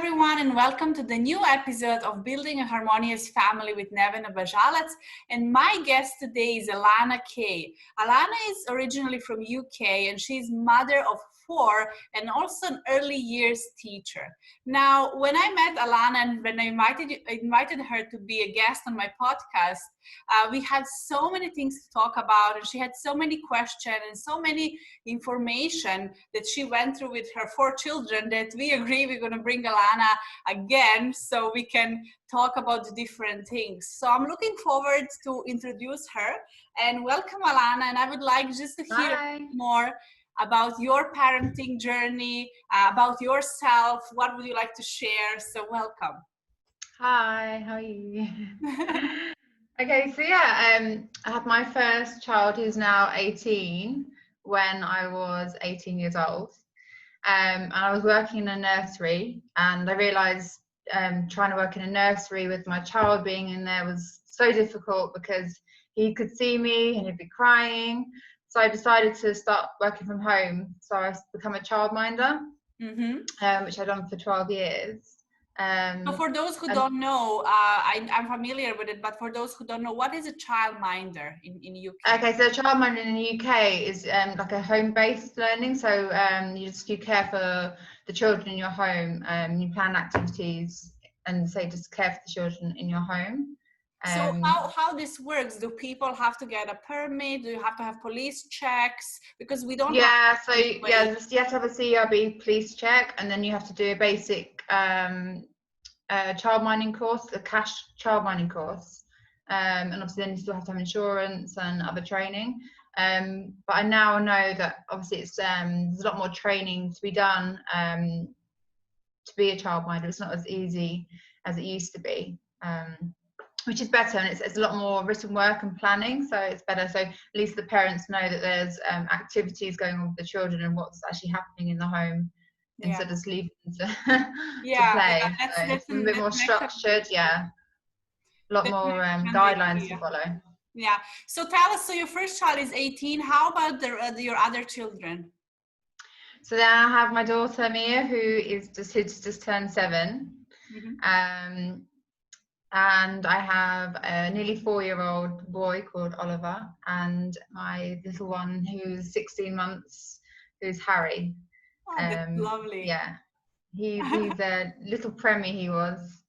everyone, and welcome to the new episode of Building a Harmonious Family with Nevena Bajalac. And my guest today is Alana Kay. Alana is originally from UK, and she's mother of 4 and also an early years teacher. Now, when I met Alana and when I invited her to be a guest on my podcast, we had so many things to talk about, and she had so many questions and so many information that she went through with her 4 children that we agree we're going to bring Alana again so we can talk about the different things. So I'm looking forward to introduce her and welcome Alana, and I would like just to hear more about your parenting journey, about yourself. What would you like to share? So welcome. Hi, how are you? Okay, so I had my first child who's now 18 when I was 18 years old. And I was working in a nursery, and I realised trying to work in a nursery with my child being in there was so difficult because he could see me and he'd be crying. So I decided to start working from home. So I become a childminder, which I've done for 12 years. So for those who don't know, I'm familiar with it, but for those who don't know, what is a childminder in UK? Okay, so a childminder in the UK is like a home-based learning. So you care for the children in your home. You plan activities and just care for the children in your home. So how this works? Do people have to get a permit? Do you have to have police checks? Because we don't. You have to have a CRB police check, and then you have to do a basic childminding course, a cash childminding course, and obviously then you still have to have insurance and other training. But I now know that obviously it's there's a lot more training to be done to be a childminder. It's not as easy as it used to be. Which is better, and it's a lot more written work and planning, so it's better. So at least the parents know that there's activities going on with the children and what's actually happening in the home, instead of just leaving them to play. It's a bit more structured, a lot more guidelines to follow. Yeah. So tell us, so your first child is 18. How about your other children? So then I have my daughter Mia, who just turned 7. And I have a nearly 4-year-old boy called Oliver, and my little one who's 16 months, who's Harry. Oh, that's lovely. Yeah, he's a little Premi, he was.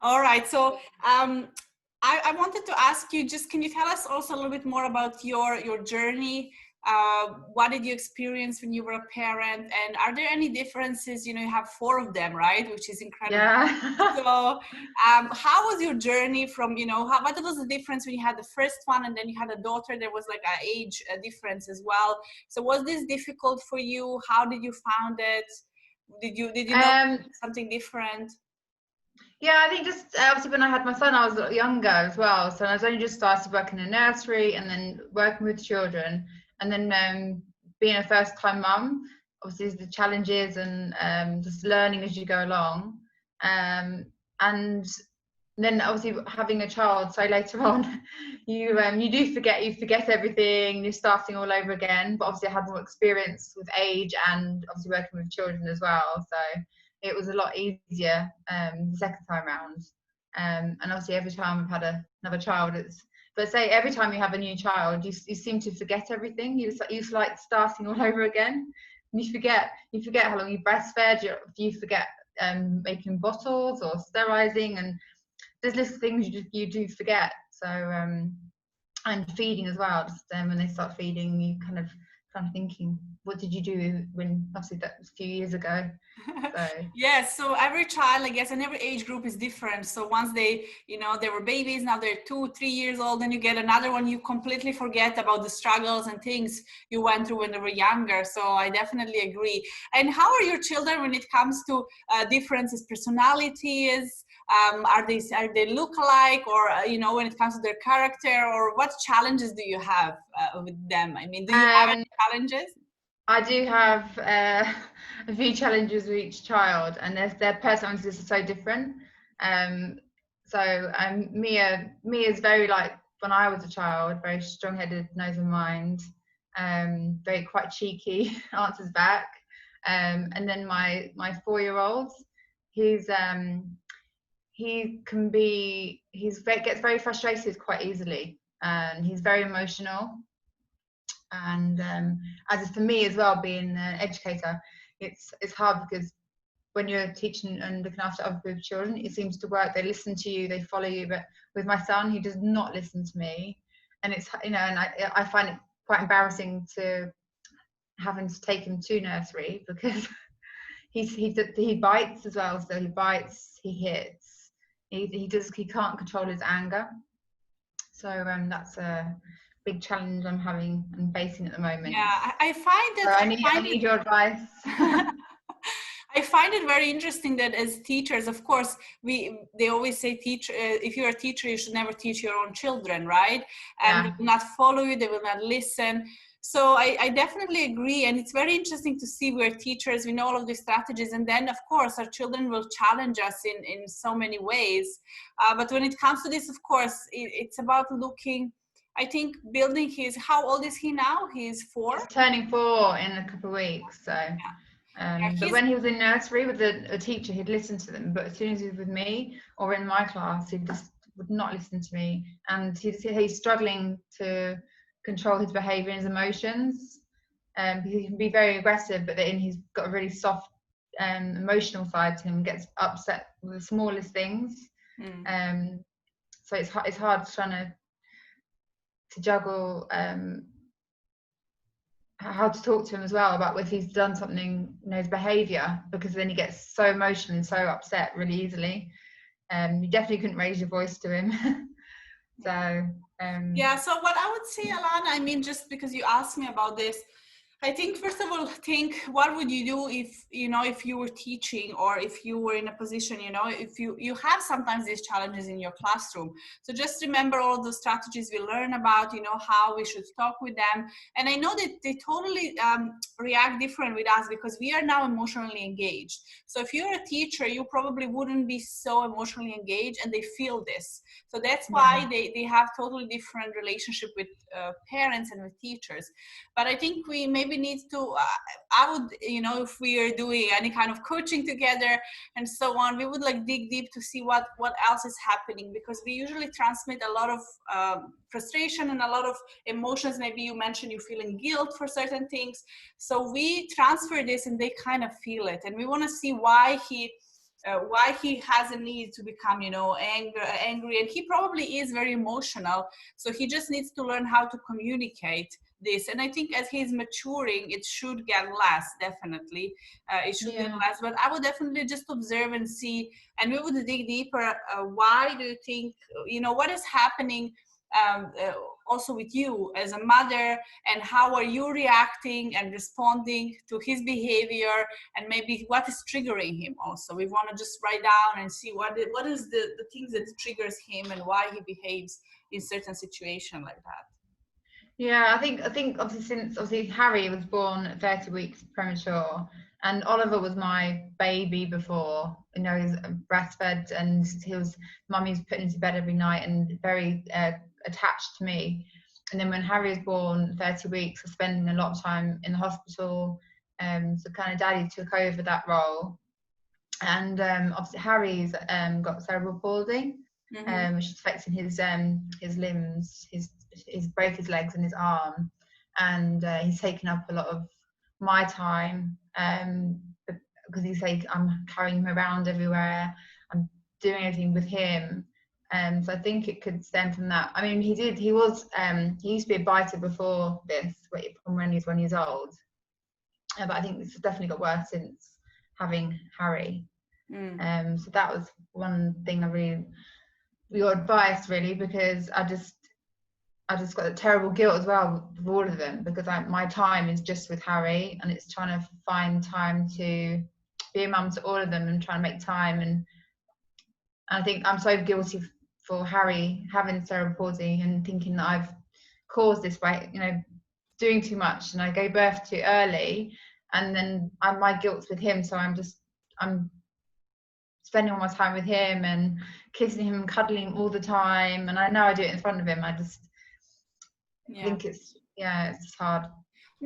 All right, so I wanted to ask you, can you tell us also a little bit more about your journey? What did you experience when you were a parent, and are there any differences? You have 4 of them, right? Which is incredible. Yeah. So how was your journey from, what was the difference when you had the first one and then you had a daughter? There was like an age difference as well. So was this difficult for you? How did you found it? Did you know something different? Yeah, I think just obviously when I had my son, I was a lot younger as well. So I was only just started working in a nursery and then working with children. And then being a first-time mum, obviously there's the challenges and just learning as you go along. And then obviously having a child, so later on, you do forget everything. You're starting all over again. But obviously I had more experience with age and obviously working with children as well. So it was a lot easier the second time round. And obviously every time I've had another child, but say every time you have a new child, you seem to forget everything. You like starting all over again. And you forget how long you breastfed. You forget making bottles or sterilizing, and there's little things you do forget. So and feeding as well. Just when they start feeding, you kind of thinking, what did you do when obviously that was a few years ago. So. Yes, so every child, I guess, and every age group is different. So once they were babies, now they're 2-3 years old, then you get another one, you completely forget about the struggles and things you went through when they were younger. So I definitely agree. And how are your children when it comes to differences, personalities? Are they look alike, or when it comes to their character, or what challenges do you have with them? I mean, do you have any challenges? I do have a few challenges with each child, and their personalities are so different. Mia is very like when I was a child, very strong-headed, nose and mind, very quite cheeky, answers back. And then my 4-year-old, he's gets very frustrated quite easily, and he's very emotional. And as for me as well, being an educator, it's hard because when you're teaching and looking after other people's children, it seems to work. They listen to you, they follow you. But with my son, he does not listen to me, and it's, you know, and I find it quite embarrassing to having to take him to nursery because he bites as well. So he bites, he hits, he can't control his anger. So that's a big challenge I'm having and facing at the moment. Yeah, I find So that I need your advice. I find it very interesting that as teachers, of course, they always say if you're a teacher, you should never teach your own children, right? And Yeah. they will not follow you, they will not listen. So I definitely agree, and it's very interesting to see we're teachers, we know all of these strategies, and then of course our children will challenge us in so many ways. But when it comes to this, of course, it's about looking. I think building how old is he now? He's 4? He's turning 4 in a couple of weeks. So, but when he was in nursery with a teacher, he'd listen to them. But as soon as he was with me or in my class, he just would not listen to me. And he's struggling to control his behaviour and his emotions. He can be very aggressive, but then he's got a really soft emotional side to him. Gets upset with the smallest things. So it's hard trying to juggle how to talk to him as well about if he's done something, you know, his behaviour, because then he gets so emotional and so upset really easily. You definitely couldn't raise your voice to him. So yeah, so what I would say, Alana, I mean, just because you asked me about this, I think first of all, what would you do if you were teaching, or if you were in a position, if you have sometimes these challenges in your classroom. So just remember all those strategies we learn about, how we should talk with them. And I know that they totally react different with us because we are now emotionally engaged. So if you're a teacher, you probably wouldn't be so emotionally engaged, and they feel this. So that's why they have totally different relationship with parents and with teachers. But I think we maybe need to, I would, if we are doing any kind of coaching together and so on, we would dig deep to see what else is happening, because we usually transmit a lot of frustration and a lot of emotions. Maybe you mentioned you're feeling guilt for certain things. So we transfer this and they kind of feel it. And we want to see why he has a need to become, angry. And he probably is very emotional. So he just needs to learn how to communicate this. And I think as he's maturing, it should get less, definitely. It should get less, but I would definitely just observe and see, and we would dig deeper. Why do you think, what is happening also with you as a mother, and how are you reacting and responding to his behavior, and maybe what is triggering him also. We want to just write down and see what is the things that triggers him and why he behaves in certain situation like that. Yeah, I think obviously Harry was born at 30 weeks premature, and Oliver was my baby before. He was breastfed, and mummy's put him to bed every night and very attached to me. And then when Harry was born 30 weeks, I was spending a lot of time in the hospital, so kind of daddy took over that role. And obviously Harry's got cerebral palsy, which is affecting his limbs. He's broke his legs and his arm, and he's taken up a lot of my time, because he's like, I'm carrying him around everywhere, I'm doing everything with him. So I think it could stem from that. I mean, he used to be a biter before this, from when he was 1 year old, but I think it's definitely got worse since having Harry. So that was one thing your advice really, because I just got a terrible guilt as well with all of them, because my time is just with Harry, and it's trying to find time to be a mum to all of them and trying to make time. And I think I'm so guilty for Harry having cerebral palsy and thinking that I've caused this by doing too much, and I gave birth too early, and then my guilt's with him, so I'm spending all my time with him and kissing him and cuddling him all the time. And I know I do it in front of him. I just think it's just hard.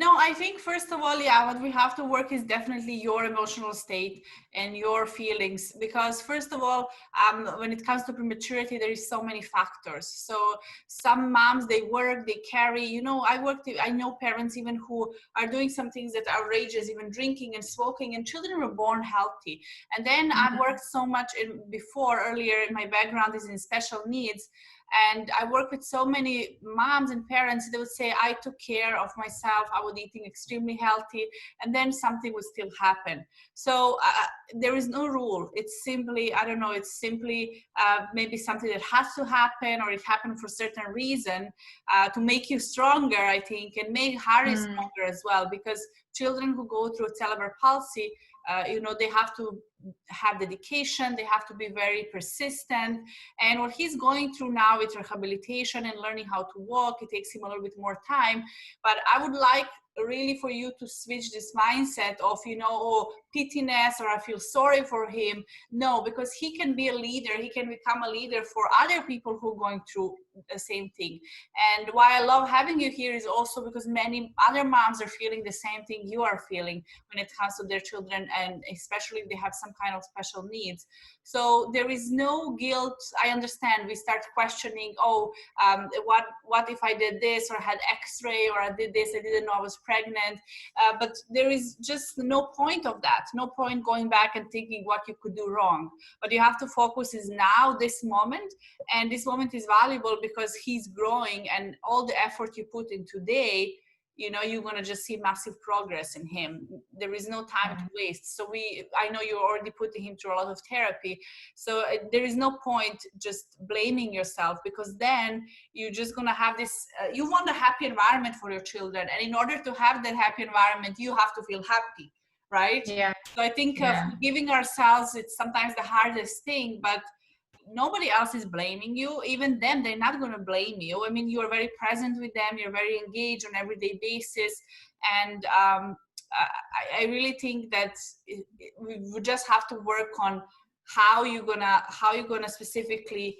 No, I think first of all, yeah, what we have to work is definitely your emotional state and your feelings. Because first of all, when it comes to prematurity, there is so many factors. So some moms, they work, they carry. I know parents even who are doing some things that are outrageous, even drinking and smoking, and children were born healthy. And then I worked so much earlier. My background is in special needs. And I work with so many moms and parents. They would say, I took care of myself. I was eating extremely healthy. And then something would still happen. So there is no rule. It's simply, I don't know, it's simply maybe something that has to happen, or it happened for a certain reason to make you stronger, I think, and make Harry stronger as well. Because children who go through cerebral palsy, they have to have dedication, they have to be very persistent. And what he's going through now with rehabilitation and learning how to walk, it takes him a little bit more time. But I would like really for you to switch this mindset of, pityness, or I feel sorry for him. No, because he can be a leader. He can become a leader for other people who are going through the same thing. And why I love having you here is also because many other moms are feeling the same thing you are feeling when it comes to their children, and especially if they have some kind of special needs. So there is no guilt. I understand we start questioning, what if I did this, or had x-ray, or I did this, I didn't know I was pregnant. But there is just no point of that. No point going back and thinking what you could do wrong. What you have to focus is now, this moment. And this moment is valuable because he's growing, and all the effort you put in today, you're going to just see massive progress in him. There is no time to waste. So I know you're already putting him through a lot of therapy. So there is no point just blaming yourself, because then you're just going to have this, you want a happy environment for your children. And in order to have that happy environment, you have to feel happy, right? Yeah. So I think forgiving ourselves, it's sometimes the hardest thing, but nobody else is blaming you. Even them, they're not going to blame you. I mean, you're very present with them, you're very engaged on everyday basis. And I really think that we just have to work on how you're gonna specifically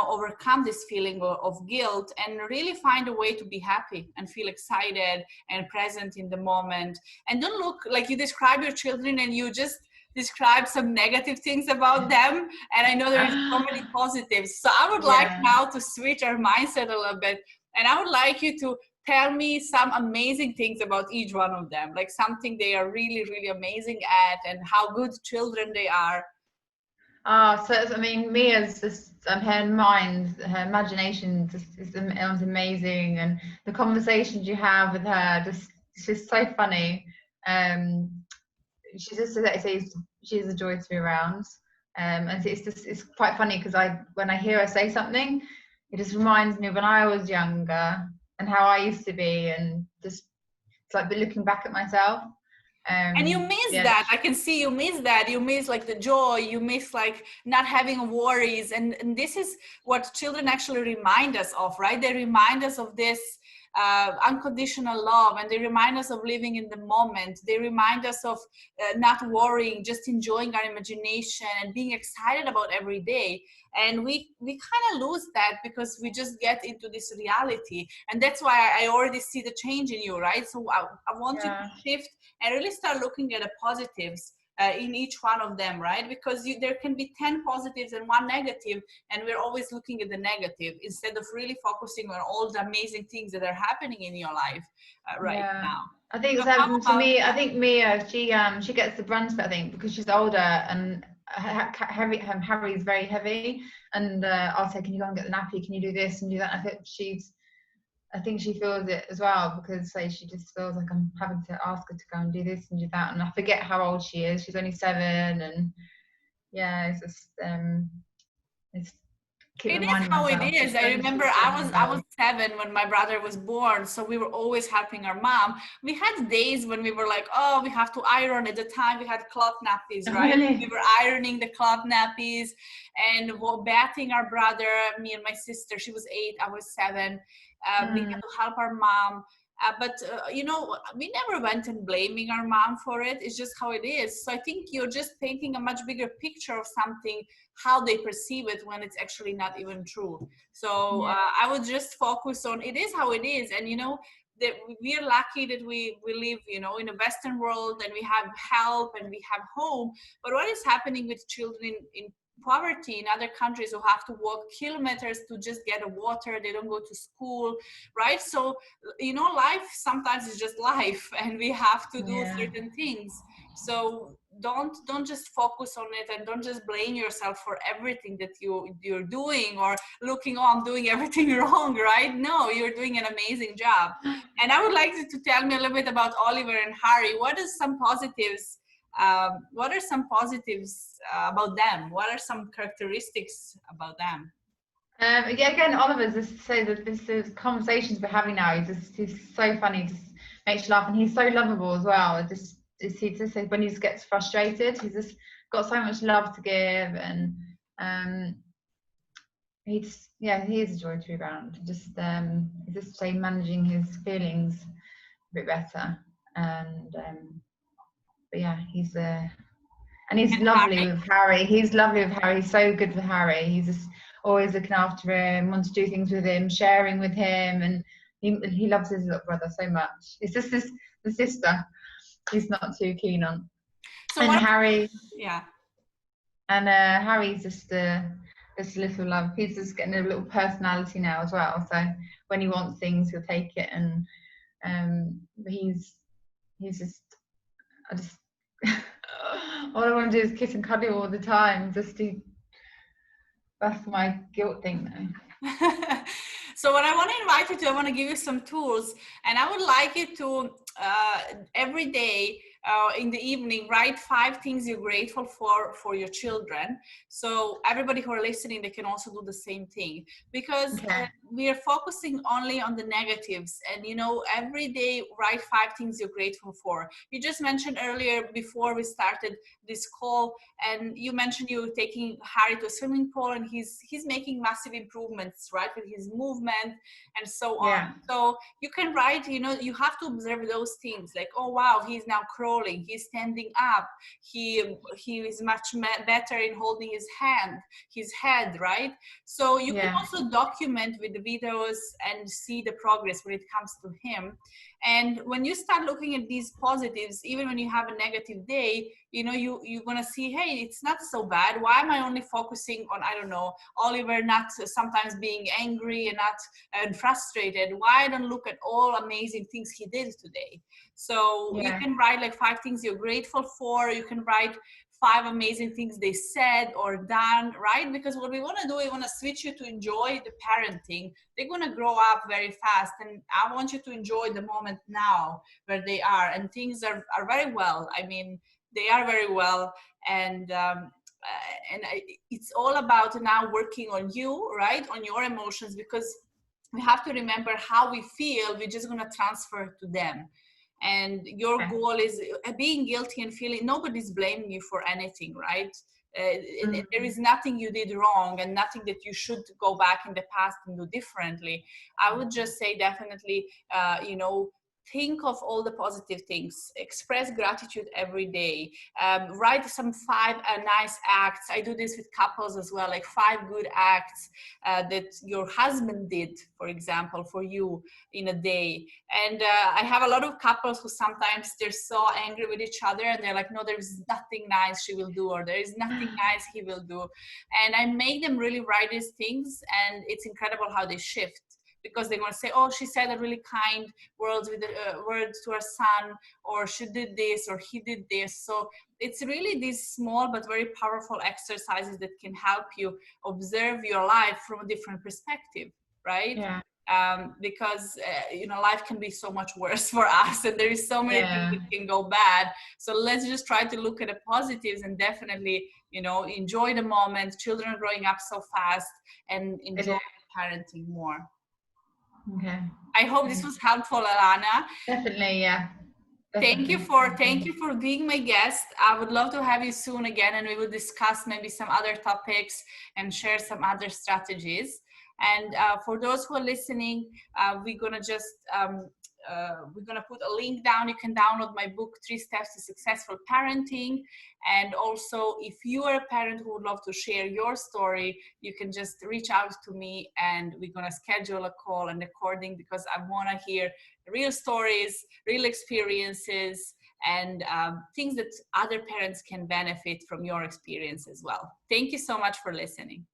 overcome this feeling of guilt, and really find a way to be happy and feel excited and present in the moment. And don't look like you describe your children and you just describe some negative things about them, and I know there is so many positives. So I would like now to switch our mindset a little bit, and I would like you to tell me some amazing things about each one of them, like something they are really, really amazing at, and how good children they are. So I mean, Mia's just her mind, her imagination is amazing, and the conversations you have with her it's just so funny. She's just, as I say, she's a joy to be around. And it's quite funny because when I hear her say something, it just reminds me of when I was younger and how I used to be, and just it's like looking back at myself. And you miss that. I can see you miss that. You miss like the joy. You miss like not having worries. And this is what children actually remind us of, right? They remind us of this unconditional love, and they remind us of living in the moment. They remind us of not worrying, just enjoying our imagination and being excited about every day. And we kind of lose that because we just get into this reality. And that's why I already see the change in you, right? So I want you to shift and really start looking at the positives in each one of them, right? Because there can be 10 positives and 1 negative, and we're always looking at the negative instead of really focusing on all the amazing things that are happening in your life now. I think it's happened to me. I think Mia, she gets the brunt of it, I think, because she's older, and Harry's very heavy, and I'll say, can you go and get the nappy? Can you do this and do that? I think she feels it as well, because she just feels like I'm having to ask her to go and do this and do that, and I forget how old she is. She's only 7, and it's just it is how it is. I remember I was 7 when my brother was born, so we were always helping our mom. We had days when we were like, oh, we have to iron. At the time we had cloth nappies, right? Really? We were ironing the cloth nappies and bathing our brother, me and my sister. She was 8, I was 7. We had to help our mom. But we never went and blaming our mom for it. It's just how it is. So I think you're just painting a much bigger picture of something, how they perceive it when it's actually not even true. So I would just focus on, it is how it is. And that we're lucky that we live, you know, in a Western world, and we have help and we have home. But what is happening with children in poverty in other countries who have to walk kilometers to just get a water? They don't go to school, right? So, you know, life sometimes is just life, and we have to do Yeah. certain things. So don't just focus on it, and don't just blame yourself for everything that you're doing, or looking, oh, I'm doing everything wrong, right? No, you're doing an amazing job. And I would like you to tell me a little bit about Oliver and Harry. What are some positives about them? What are some characteristics about them? Yeah, again, Oliver's just so that this is conversations we're having now. He's so funny, just makes you laugh, and he's so lovable as well. He just says when he just gets frustrated, he's just got so much love to give, and um, he is a joy to be around. He's just say managing his feelings a bit better, and but yeah, and he's And lovely Harry? with Harry. He's lovely with Harry. He's so good with Harry. He's just always looking after him, wants to do things with him, sharing with him, and he loves his little brother so much. It's just the sister he's not too keen on. So And what? Harry Yeah. and Harry's just this little love. He's just getting a little personality now as well. So when he wants things, he'll take it, and he's just I just all I want to do is kiss and cuddle all the time. That's my guilt thing now. So what I want to invite you to, I want to give you some tools, and I would like you to every day in the evening write 5 things you're grateful for your children. So everybody who are listening, they can also do the same thing, because Okay. we are focusing only on the negatives. And you know, every day write 5 things you're grateful for. You just mentioned earlier before we started this call, and you mentioned you were taking Harry to a swimming pool, and he's making massive improvements, right, with his movement and so on. Yeah. So you can write, you know, you have to observe those things, like, oh wow, he's now crawling, he's standing up, he is much better in holding his head, right? So you can Yeah. also document with the videos and see the progress when it comes to him. And when you start looking at these positives, even when you have a negative day, you know, you're gonna see, hey, it's not so bad. Why am I only focusing on, I don't know, Oliver not sometimes being angry and not and frustrated? Why I don't look at all amazing things he did today? So you Yeah. can write like 5 things you're grateful for. You can write 5 amazing things they said or done, right? Because what we want to do, we want to switch you to enjoy the parenting. They're going to grow up very fast, and I want you to enjoy the moment now where they are, and things are very well. I mean, they are very well, and it's all about now working on you, right, on your emotions, because we have to remember how we feel. We're just going to transfer to them. And your Okay. goal is being guilty and feeling nobody's blaming you for anything, right? And there is nothing you did wrong, and nothing that you should go back in the past and do differently. I would just say definitely, you know, think of all the positive things, express gratitude every day, write some 5 nice acts. I do this with couples as well, like 5 good acts that your husband did, for example, for you in a day. And I have a lot of couples who sometimes they're so angry with each other, and they're like, no, there's nothing nice she will do, or there is nothing nice he will do. And I make them really write these things, and it's incredible how they shift, because they're going to say, oh, she said a really kind words with words to her son, or she did this, or he did this. So it's really these small but very powerful exercises that can help you observe your life from a different perspective, right? Yeah. Because you know, life can be so much worse for us, and there is so many things Yeah. that can go bad. So let's just try to look at the positives, and definitely, you know, enjoy the moment. Children are growing up so fast, and enjoy parenting more. Okay. I hope this was helpful, Alana. Definitely. Yeah. Thank you Definitely. for being my guest. I would love to have you soon again, and we will discuss maybe some other topics and share some other strategies. And for those who are listening, we're gonna put a link down. You can download my book, 3 Steps to Successful Parenting. And also, if you are a parent who would love to share your story, you can just reach out to me, and we're gonna schedule a call and recording, because I wanna hear real stories, real experiences, and things that other parents can benefit from your experience as well. Thank you so much for listening.